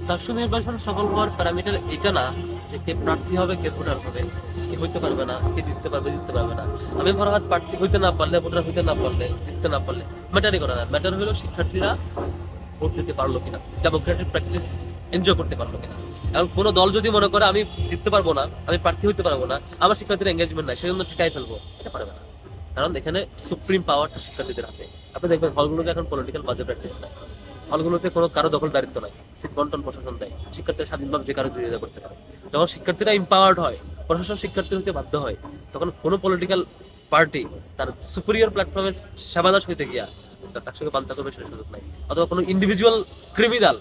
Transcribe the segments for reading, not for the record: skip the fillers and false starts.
ডাকসু নির্বাচন সফল হওয়ার প্যারামিটার এটা না যে কে প্রার্থী হবে কে ভোটার হবে, কে হইতে পারবে না, কে জিততে পারবে জিততে পারবে না। আমি ফরহাদ প্রার্থী হইতে না পারলে, ভোটার হইতে না পারলে, জিততে না পারলে ম্যাটারই করে না। ম্যাটার হলো শিক্ষার্থীরা ভোট দিতে পারলো কিনা, ডেমোক্রেটিক প্র্যাকটিস এনজয় করতে পারলো কিনা। এখন কোনো দল যদি মনে করে আমি জিততে পারবো না, আমি প্রার্থী হইতে পারবো না, আমার শিক্ষার্থীর এঙ্গেজমেন্ট নাই, সেজন্য ঠেকাই ফেলবো, এটা পারবে না। কারণ এখানে সুপ্রিম পাওয়ারটা শিক্ষার্থীদের হাতে। আপনি দেখবেন হলগুলোতে এখন পলিটিক্যাল বাজে প্র্যাকটিস নাই, হলগুলোতে কোনো কারো দখল দায়িত্ব নাই, সিট বন্টন প্রশাসন দেয়, শিক্ষার্থীরা স্বাধীনভাবে যে কারো বিরোধিতা করতে পারে। যখন শিক্ষার্থীরা এম্পাওয়ার্ড হয়, প্রশাসন শিক্ষার্থী হতে বাধ্য হয়, তখন কোনো পলিটিক্যাল পার্টি তার সুপিরিয়র প্ল্যাটফর্মের সেবাদাস হইতে গিয়া ডাকসুকে বাঞ্ছা করবে সেটা সুযোগ নাই। অথবা কোনো ইন্ডিভিজুয়াল ক্রিমিনাল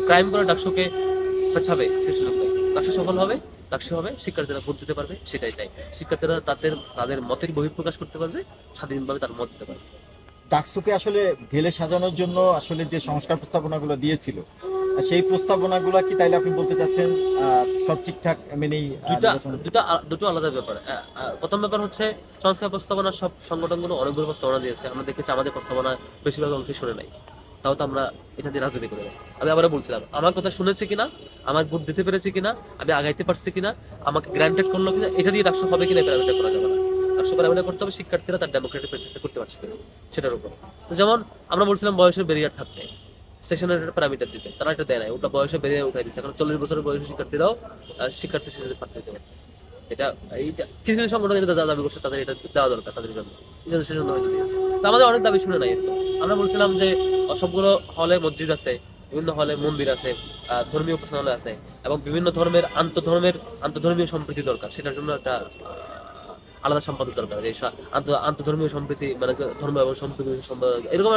ক্রাইম করে ডাকসুকে বাঁচাবে সে সুযোগ নাই। ডাকসু সফল হবে, ডাকসু হবে, শিক্ষার্থীরা ভোট দিতে পারবে, সেটাই চাই। শিক্ষার্থীরা তাদের মতের বহিঃপ্রকাশ করতে পারবে, স্বাধীনভাবে তার মত দিতে পারবে। ডাকসুকে আসলে ঢেলে সাজানোর জন্য আসলে যে সংস্কার প্রস্তাবনাগুলো দিয়েছিল, সেই প্রস্তাবনাগুলো কি তাইলে আপনি বলতে চাচ্ছেন সব ঠিকঠাক মেনেই দুটো আলাদা ব্যাপার। প্রথম ব্যাপার হচ্ছে সংস্কার প্রস্তাবনা সব সংগঠনগুলো অনেকগুলো প্রস্তাবনা দিয়েছে, আমরা দেখেছি আমাদের প্রস্তাবনা বেশিরভাগ অংশে শুনে নাই, তাও তো আমরা এটা দিয়ে রাজনীতি করে নাই। আমি আবারও বলছিলাম, আমার কথা শুনেছে কিনা, আমার ভোট দিতে পেরেছে কিনা, আমি আগাইতে পারছি কিনা, আমাকে গ্রান্টেড করলো কিনা, এটা দিয়ে ডাকসু হবে কিনা প্যারামিটার করা যাবে না। ডাকসু প্যারামিটার করতে হবে শিক্ষার্থীরা তার ডেমোক্রেটিক প্র্যাকটিস করতে পারছে কিনা, সেটার উপর। তো যেমন আমরা বলছিলাম বয়সের ব্যারিয়ার থাকতে, সেশনের একটা প্যারামিটার দিতে, তারা এটা দেয় নাই, ওটা বয়সে বেরিয়ে উঠাই দিচ্ছে। এখন 40 বছরের বয়সী শিক্ষার্থীরাও শিক্ষার্থী শেষে প্রার্থী দিতে পারতেছে। এটা এইটা কিছু কিছু সংগঠন এটা দাবি করছে, তাদের এটা দেওয়া দরকার তাদের জন্য, সেজন্য হয়তো দিয়েছে। তো আমাদের অনেক দাবি শুনে নাই এরকম। আমরা বলছিলাম যে সবগুলো হলে মসজিদ আছে, বিভিন্ন হলে মন্দির আছে, ধর্মীয় উপাসনালয় আছে, এবং বিভিন্ন ধর্মের আন্তধর্মীয় সম্প্রীতি দরকার। সেটার জন্য একটা আলাদা সম্পাদক দরকার, এই আন্তধর্মীয় সম্প্রীতি, মানে ধর্ম এবং সম্প্রীতি সম্পাদক, এরকম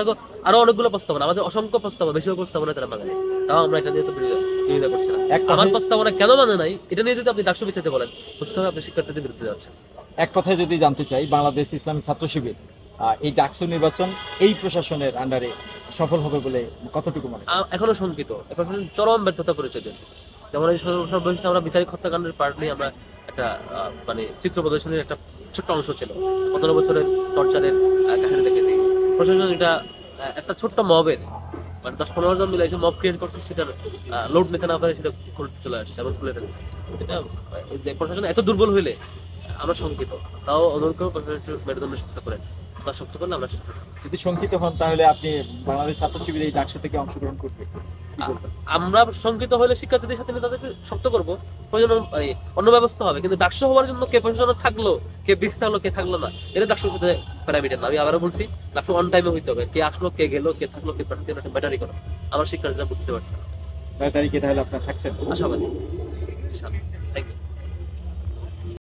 আরো অনেকগুলো প্রস্তাবনা, আমাদের অসংখ্য প্রস্তাবনা, বেশিরভাগ প্রস্তাবনা তারা মানে নাই। তাও আমরা এটা নিয়ে তো বিরোধিতা করছিলাম। আমার প্রস্তাবনা কেন মানে নাই, এটা নিয়ে যদি আপনি ডাকসু বিচারতে বলেন, বুঝতে হবে আপনি শিক্ষার্থীদের বিরুদ্ধে যাচ্ছেন। এক কথায় যদি জানতে চাই, বাংলাদেশ ইসলামী ছাত্র শিবির এই ডাকসু নির্বাচন এই প্রশাসনের আন্ডারে সফল হবে বলে কতটুকু মনে হয়? এখনো শঙ্কিত, এখন চরম ব্যর্থতা পরিচয় দিয়েছে। যেমন এই সর্বশেষ আমরা বিচারিক হত্যাকাণ্ডের পার্ট নিয়ে আমরা একটা মানে চিত্র প্রদর্শনীর একটা ছোট্ট অংশ ছিল, 15 বছরের টর্চারের কাহিনী দেখে দিই। প্রশাসন এটা একটা ছোট্ট মবের, মানে 10-15 জন মিলে এসে মব ক্রিয়েট করছে, সেটার লোড নিতে না পারে সেটা খুলতে চলে আসছে এবং খুলে ফেলছে। এটা যে প্রশাসন এত দুর্বল হইলে আমরা শঙ্কিত। তাও অনুরোধ করবো প্রশাসন মেরুদণ্ড শক্ত করেন, তা শক্ত করলে আমরা যদি শঙ্কিত হন তাহলে আপনি বাংলাদেশ ছাত্র শিবির এই ডাকসু থেকে অংশগ্রহণ করবে। আমরা শঙ্কিত হলে শিক্ষার্থীদের সাথে তাদেরকে শক্ত করবো, প্রয়োজন অন্য ব্যবস্থা হবে। কিন্তু ডাকসু হওয়ার জন্য কে প্রশাসন থাকলো, কে বিশ থাকলো, কে থাকলো না, এটা ডাকসুর সাথে প্যারামিটার না। আমি আবারও বলছি, ডাকসু অন টাইমে হইতে হবে। কে আসলো, কে গেলো, কে থাকলো, কে প্রার্থী, ব্যাটারি করো। আমার শিক্ষার্থীরা বুঝতে পারছে 9 তারিখে তাহলে আপনার থাকছেন আশাবাদী।